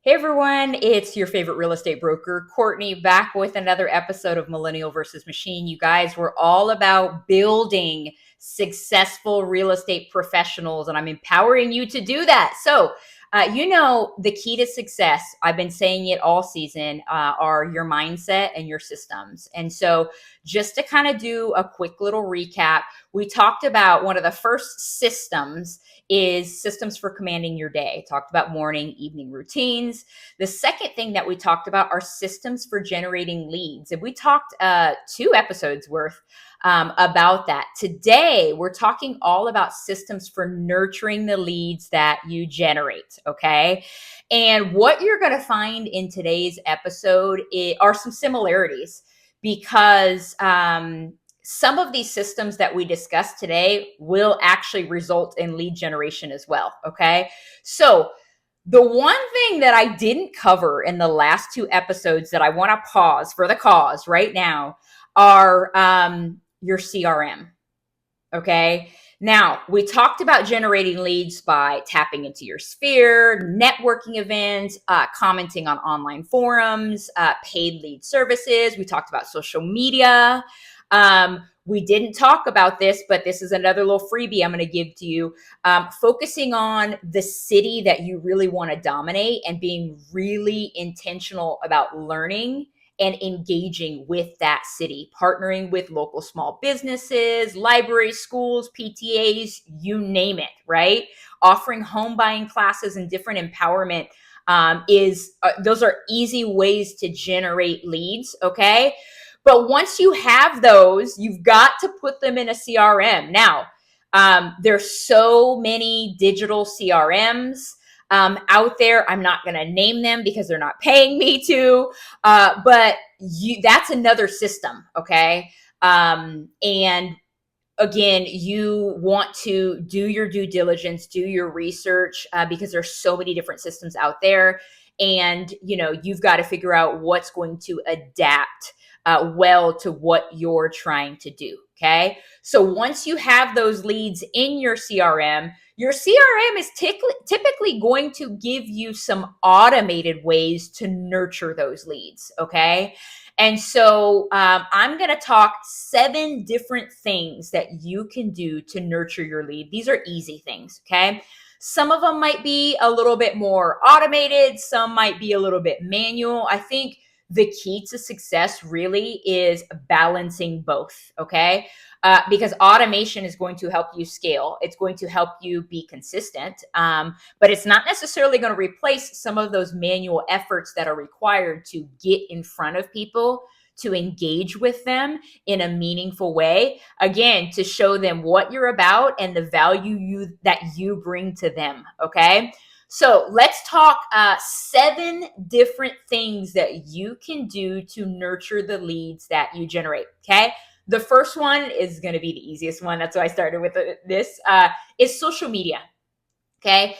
Hey everyone, it's your favorite real estate broker, Courtney, back with another episode of Millennial versus Machine. You guys, we're all about building successful real estate professionals, and I'm empowering you to do that. The key to success, I've been saying it all season, are your mindset and your systems. And so, just to kind of do a quick little recap, we talked about one of the first systems is systems for commanding your day. Talked about morning, evening routines. The second thing that we talked about are systems for generating leads. And we talked 2 episodes worth about that. Today, we're talking all about systems for nurturing the leads that you generate. Okay. And what you're going to find in today's episode are some similarities because some of these systems that we discussed today will actually result in lead generation as well. Okay. So the one thing that I didn't cover in the last 2 episodes that I want to pause for the cause right now are your CRM. Okay. Now, we talked about generating leads by tapping into your sphere, networking events, commenting on online forums, paid lead services. We talked about social media. We didn't talk about this, but this is another little freebie I'm going to give to you. Focusing on the city that you really want to dominate and being really intentional about learning and engaging with that city, partnering with local small businesses, libraries, schools, PTAs, you name it, right? Offering home buying classes and different empowerment those are easy ways to generate leads, okay? But once you have those, you've got to put them in a CRM. Now, there's so many digital CRMs out there. I'm not going to name them because they're not paying me to, but that's another system, okay? And again, you want to do your due diligence, do your research, because there's so many different systems out there. And, you've got to figure out what's going to adapt well to what you're trying to do. Okay. So once you have those leads in your CRM is typically going to give you some automated ways to nurture those leads. Okay. And so I'm going to talk 7 different things that you can do to nurture your lead. These are easy things. Okay. Some of them might be a little bit more automated. Some might be a little bit manual. I think the key to success really is balancing both, okay? Because automation is going to help you scale. It's going to help you be consistent, but it's not necessarily going to replace some of those manual efforts that are required to get in front of people, to engage with them in a meaningful way. Again, to show them what you're about and the value that you bring to them, okay? So let's talk 7 different things that you can do to nurture the leads that you generate. Okay. The first one is going to be the easiest one. That's why I started with this is social media. Okay.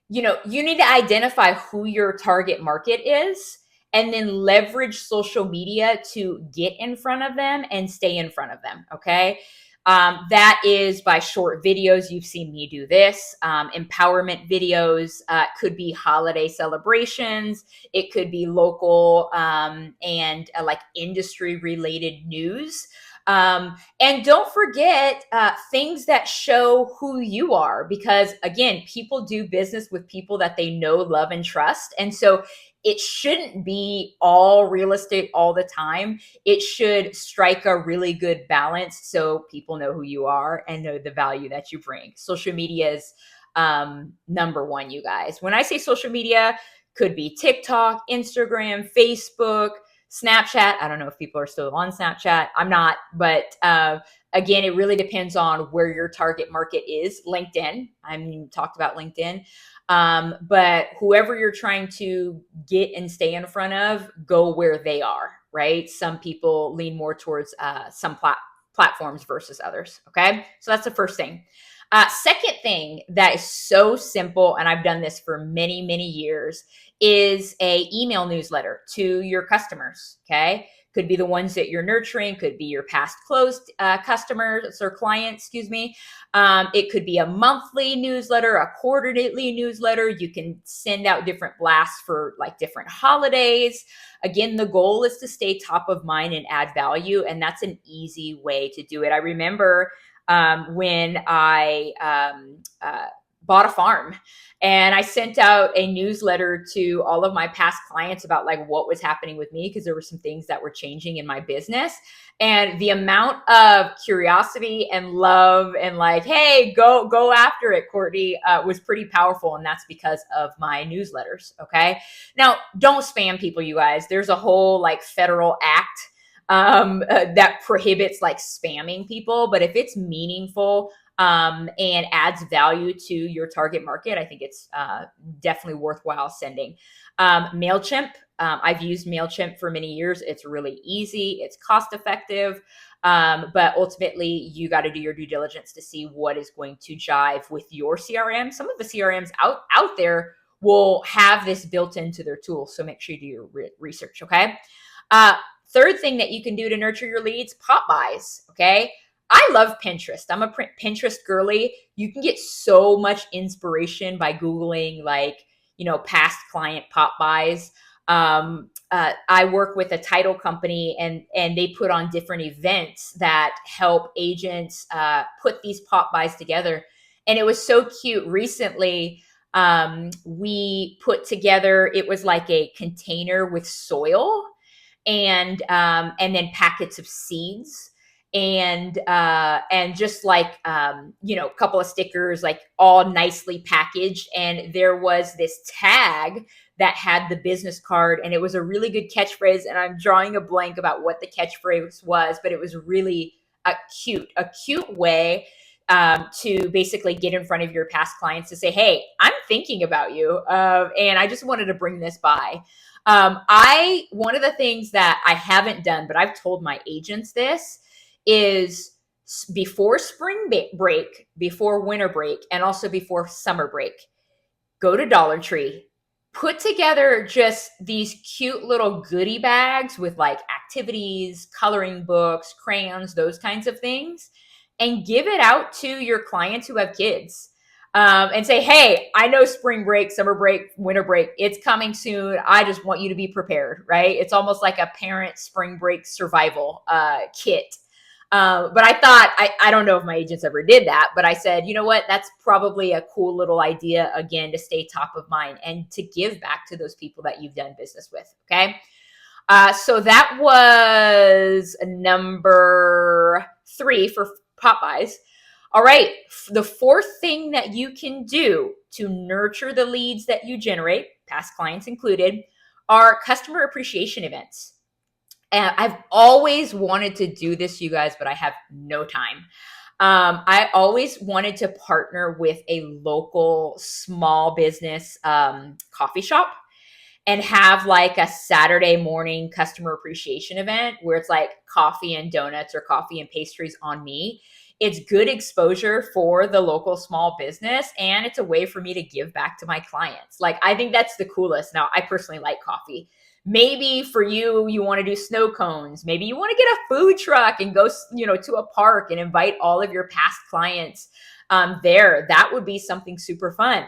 You need to identify who your target market is and then leverage social media to get in front of them and stay in front of them. Okay. That is by short videos. You've seen me do this. Empowerment videos could be holiday celebrations. It could be local and like industry related news. And don't forget things that show who you are, because again, people do business with people that they know, love, and trust. And so it shouldn't be all real estate all the time. It should strike a really good balance so people know who you are and know the value that you bring. Social media is number one, you guys. When I say social media, could be TikTok, Instagram, Facebook, Snapchat. I don't know if people are still on Snapchat. I'm not, but again, it really depends on where your target market is. LinkedIn. Talked about LinkedIn. But whoever you're trying to get and stay in front of, go where they are, right? Some people lean more towards some platforms versus others. Okay. So that's the first thing. Second thing that is so simple, and I've done this for many, many years, is a email newsletter to your customers. Okay. Could be the ones that you're nurturing, could be your past closed customers or clients, excuse me. It could be a monthly newsletter, a quarterly newsletter. You can send out different blasts for like different holidays. Again, the goal is to stay top of mind and add value, and that's an easy way to do it. I remember when I bought a farm, and I sent out a newsletter to all of my past clients about like what was happening with me, because there were some things that were changing in my business. And the amount of curiosity and love and like, hey, go after it, Courtney, was pretty powerful. And that's because of my newsletters. Okay. Now, don't spam people, you guys. There's a whole like federal act that prohibits like spamming people. But if it's meaningful, and adds value to your target market, I think it's definitely worthwhile sending. MailChimp, I've used MailChimp for many years. It's really easy. It's cost effective. But ultimately, you got to do your due diligence to see what is going to jive with your CRM. Some of the CRMs out there will have this built into their tools. So make sure you do your research, okay? Third thing that you can do to nurture your leads, pop buys, okay? I love Pinterest. I'm a Pinterest girly. You can get so much inspiration by Googling like, past client pop buys. I work with a title company, and they put on different events that help agents put these pop buys together. And it was so cute. Recently, we put together, it was like a container with soil and then packets of seeds, and just like a couple of stickers, like all nicely packaged. And there was this tag that had the business card, and it was a really good catchphrase, and I'm drawing a blank about what the catchphrase was, but it was really a cute way to basically get in front of your past clients to say, hey, I'm thinking about you, and I just wanted to bring this by. One of the things that I haven't done, but I've told my agents this, is before spring break, before winter break, and also before summer break, go to Dollar Tree, put together just these cute little goodie bags with like activities, coloring books, crayons, those kinds of things, and give it out to your clients who have kids. And say, hey, I know spring break, summer break, winter break, it's coming soon. I just want you to be prepared, right? It's almost like a parent spring break survival kit. But I thought, I don't know if my agents ever did that, but I said, you know what, that's probably a cool little idea, again, to stay top of mind and to give back to those people that you've done business with, okay? So that was number 3 for pop buys. All right, the fourth thing that you can do to nurture the leads that you generate, past clients included, are customer appreciation events. And I've always wanted to do this, you guys, but I have no time. I always wanted to partner with a local small business coffee shop and have like a Saturday morning customer appreciation event where it's like coffee and donuts or coffee and pastries on me. It's good exposure for the local small business, and it's a way for me to give back to my clients. Like, I think that's the coolest. Now, I personally like coffee. Maybe for you, you want to do snow cones. Maybe you want to get a food truck and go, to a park and invite all of your past clients there. That would be something super fun.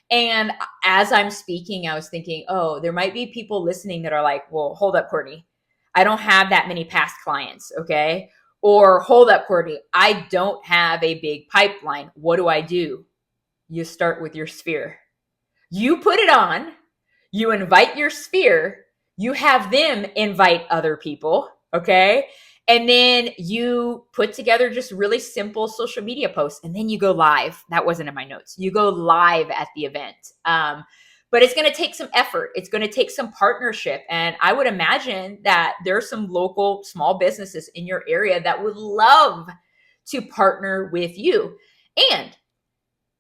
And as I'm speaking, I was thinking, oh, there might be people listening that are like, well, hold up, Courtney. I don't have that many past clients, okay? Or hold up, Courtney, I don't have a big pipeline. What do? You start with your sphere. You put it on, you invite your sphere, you have them invite other people, okay? And then you put together just really simple social media posts, and then you go live. That wasn't in my notes. You go live at the event. But it's going to take some effort. It's going to take some partnership. And I would imagine that there are some local small businesses in your area that would love to partner with you. And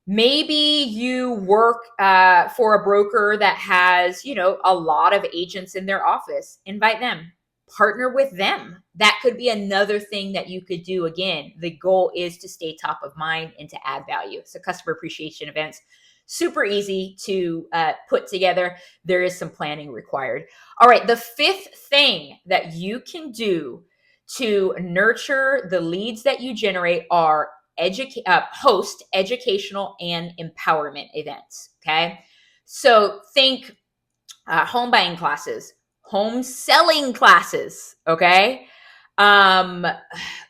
maybe you work for a broker that has, a lot of agents in their office. Invite them, partner with them. That could be another thing that you could do. Again, the goal is to stay top of mind and to add value. So customer appreciation events, Super easy to put together. There is some planning required. All right, the fifth thing that you can do to nurture the leads that you generate are host educational and empowerment events. Okay, so think home buying classes, home selling classes. Okay, um,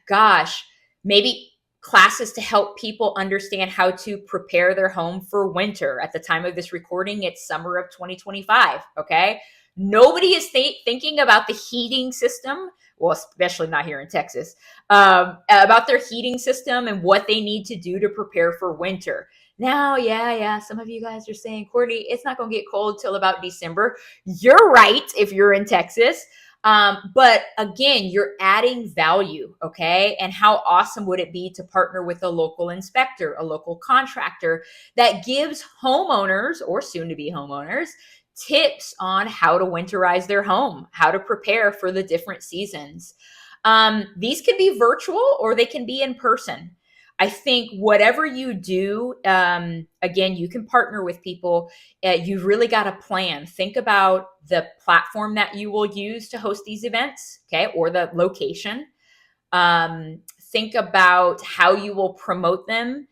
gosh, maybe classes to help people understand how to prepare their home for winter. At the time of this recording, it's summer of 2025. Okay. Nobody is thinking about the heating system, well, especially not here in Texas, about their heating system and what they need to do to prepare for winter. Now, yeah, some of you guys are saying, Courtney, it's not going to get cold till about December. You're right if you're in Texas. But again, you're adding value, okay? And how awesome would it be to partner with a local inspector, a local contractor that gives homeowners or soon to be homeowners tips on how to winterize their home, how to prepare for the different seasons. These can be virtual or they can be in person. I think whatever you do, again, you can partner with people. You've really got to plan. Think about the platform that you will use to host these events, okay, or the location. Think about how you will promote them.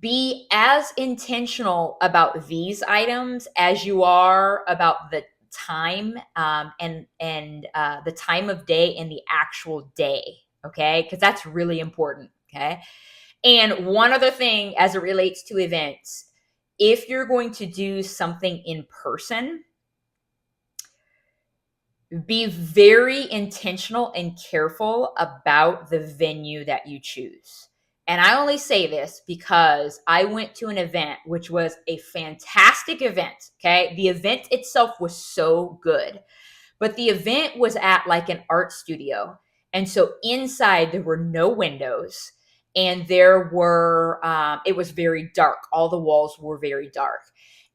Be as intentional about these items as you are about the time and the time of day and the actual day, okay? Because that's really important, okay? And one other thing as it relates to events, if you're going to do something in person, be very intentional and careful about the venue that you choose. And I only say this because I went to an event, which was a fantastic event. Okay. The event itself was so good, but the event was at like an art studio. And so inside there were no windows and it was very dark. All the walls were very dark.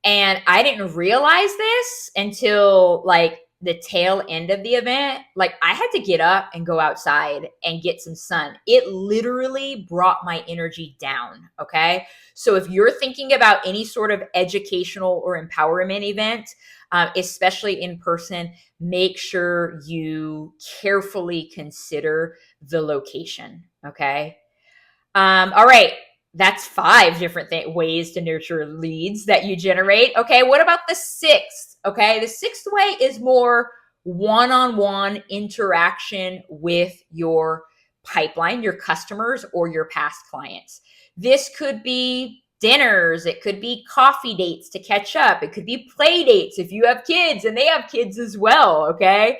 And I didn't realize this until like the tail end of the event. Like I had to get up and go outside and get some sun. It literally brought my energy down. Okay. So if you're thinking about any sort of educational or empowerment event, especially in person, make sure you carefully consider the location. Okay. All right. That's 5 different ways to nurture leads that you generate. Okay. What about the 6th? Okay. The 6th way is more one-on-one interaction with your pipeline, your customers, or your past clients. This could be dinners. It could be coffee dates to catch up. It could be play dates if you have kids and they have kids as well. Okay.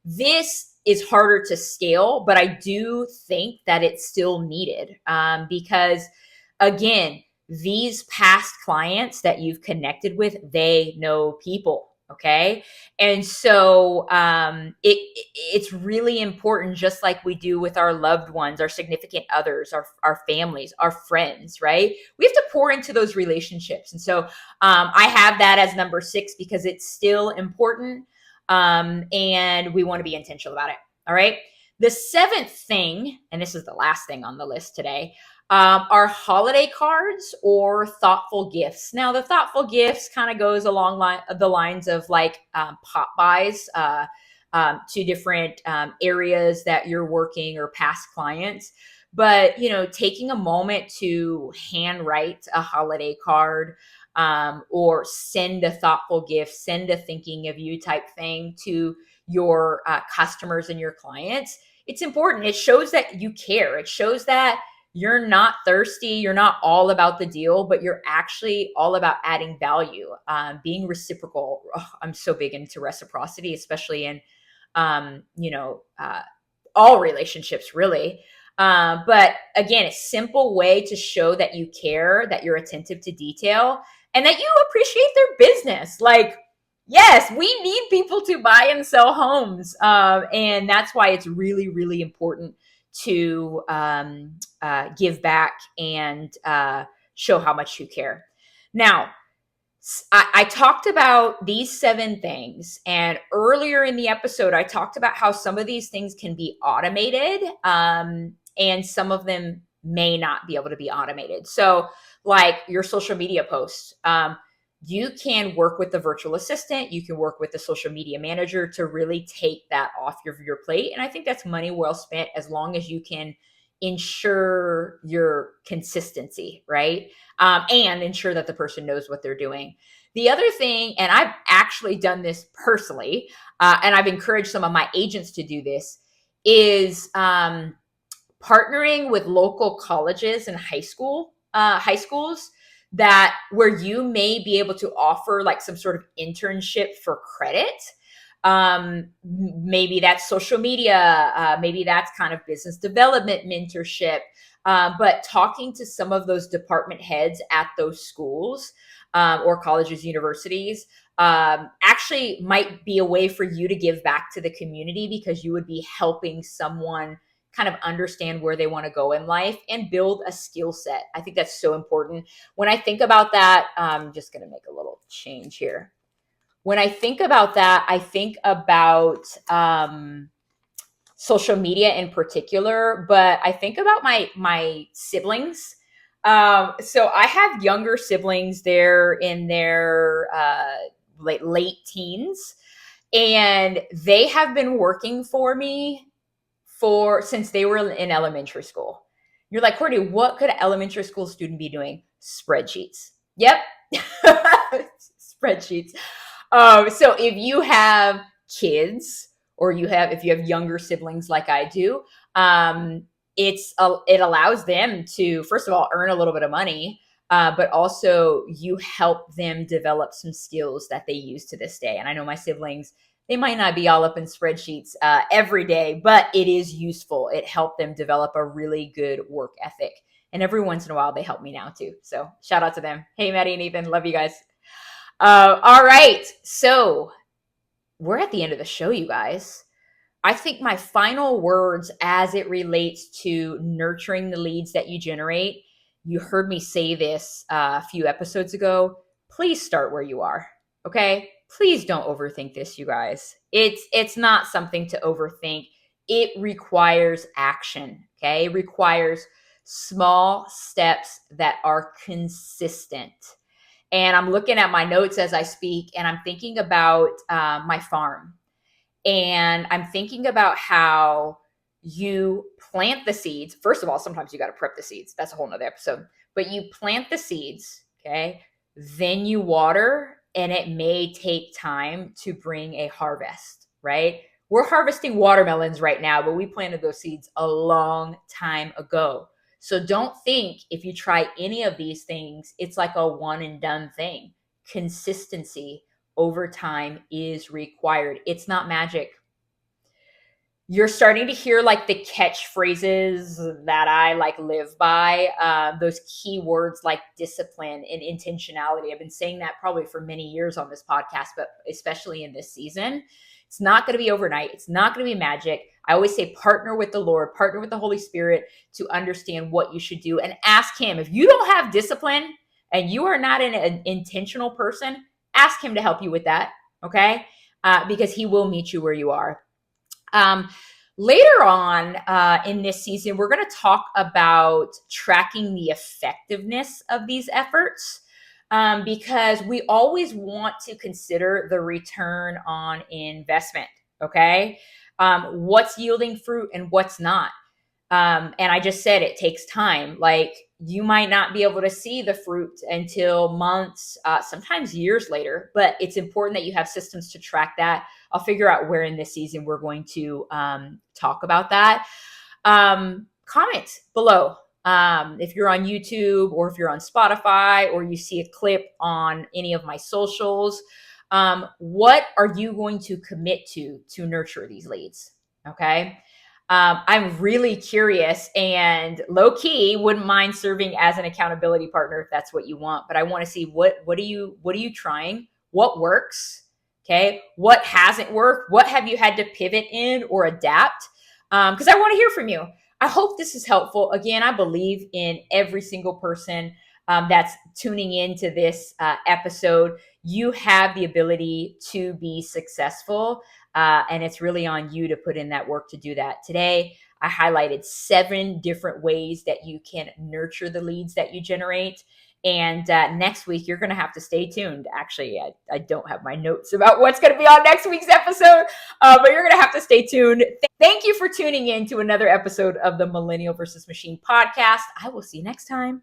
This is harder to scale, but I do think that it's still needed because, again, these past clients that you've connected with, they know people, okay? And so it's really important, just like we do with our loved ones, our significant others, our families, our friends, right? We have to pour into those relationships. And so I have that as number 6 because it's still important. And we want to be intentional about it. All right. The 7th thing, and this is the last thing on the list today, are holiday cards or thoughtful gifts. Now, the thoughtful gifts kind of goes along the lines of like pop buys to different areas that you're working or past clients. But, taking a moment to handwrite a holiday card, or send a thoughtful gift, send a thinking of you type thing to your customers and your clients. It's important. It shows that you care. It shows that you're not thirsty. You're not all about the deal, but you're actually all about adding value, being reciprocal. Oh, I'm so big into reciprocity, especially in, all relationships really. But again, a simple way to show that you care, that you're attentive to detail, and that you appreciate their business. Like, yes, we need people to buy and sell homes. And that's why it's really, really important to give back and show how much you care. Now, I talked about these 7 things. And earlier in the episode, I talked about how some of these things can be automated and some of them may not be able to be automated. So like your social media posts. You can work with the virtual assistant. You can work with the social media manager to really take that off your plate. And I think that's money well spent as long as you can ensure your consistency, right? And ensure that the person knows what they're doing. The other thing, and I've actually done this personally, and I've encouraged some of my agents to do this, is partnering with local colleges and high schools that where you may be able to offer like some sort of internship for credit. Maybe that's social media, maybe that's kind of business development mentorship. But talking to some of those department heads at those schools or colleges, universities, actually might be a way for you to give back to the community, because you would be helping someone kind of understand where they want to go in life and build a skill set. I think that's so important. When I think about that, I'm just going to make a little change here. When I think about that, I think about social media in particular, but I think about my siblings. So I have younger siblings. They're in their late teens, and they have been working for me since they were in elementary school. You're like, Courtney, what could an elementary school student be doing? Spreadsheets. Yep. Spreadsheets. So if you have kids, or if you have younger siblings like I do, it allows them to, first of all, earn a little bit of money, but also you help them develop some skills that they use to this day. And I know my siblings, they might not be all up in spreadsheets every day, but it is useful. It helped them develop a really good work ethic. And every once in a while, they help me now too. So shout out to them. Hey, Maddie and Ethan, love you guys. All right. So we're at the end of the show, you guys. I think my final words as it relates to nurturing the leads that you generate, you heard me say this a few episodes ago. Please start where you are. Okay. Please don't overthink this, you guys. It's not something to overthink. It requires action. Okay. It requires small steps that are consistent. And I'm looking at my notes as I speak, and I'm thinking about my farm. And I'm thinking about how you plant the seeds. First of all, sometimes you got to prep the seeds. That's a whole nother episode. But you plant the seeds, okay? Then you water, and it may take time to bring a harvest, right? We're harvesting watermelons right now, but we planted those seeds a long time ago. So don't think if you try any of these things, it's like a one and done thing. Consistency over time is required. It's not magic. You're starting to hear like the catchphrases that I like live by, those key words like discipline and intentionality. I've been saying that probably for many years on this podcast, but especially in this season. It's not going to be overnight. It's not going to be magic. I always say partner with the Lord, partner with the Holy Spirit to understand what you should do, and ask Him. If you don't have discipline and you are not an intentional person, ask Him to help you with that, okay? Because He will meet you where you are. Later on in this season, we're going to talk about tracking the effectiveness of these efforts. Because we always want to consider the return on investment, okay? What's yielding fruit and what's not. And I just said it takes time. Like, you might not be able to see the fruit until months, sometimes years later, but it's important that you have systems to track that. I'll figure out where in this season we're going to talk about that. Comment below. If you're on YouTube, or if you're on Spotify, or you see a clip on any of my socials, what are you going to commit to nurture these leads? Okay. I'm really curious, and low key wouldn't mind serving as an accountability partner if that's what you want, but I want to see what are you trying? What works? Okay. What hasn't worked? What have you had to pivot in or adapt? Because I want to hear from you. I hope this is helpful. Again, I believe in every single person that's tuning into this episode. You have the ability to be successful, and it's really on you to put in that work to do that. Today, I highlighted 7 different ways that you can nurture the leads that you generate. And next week, you're going to have to stay tuned. Actually, I don't have my notes about what's going to be on next week's episode, but you're going to have to stay tuned. Thank you for tuning in to another episode of the Millennial versus Machine podcast. I will see you next time.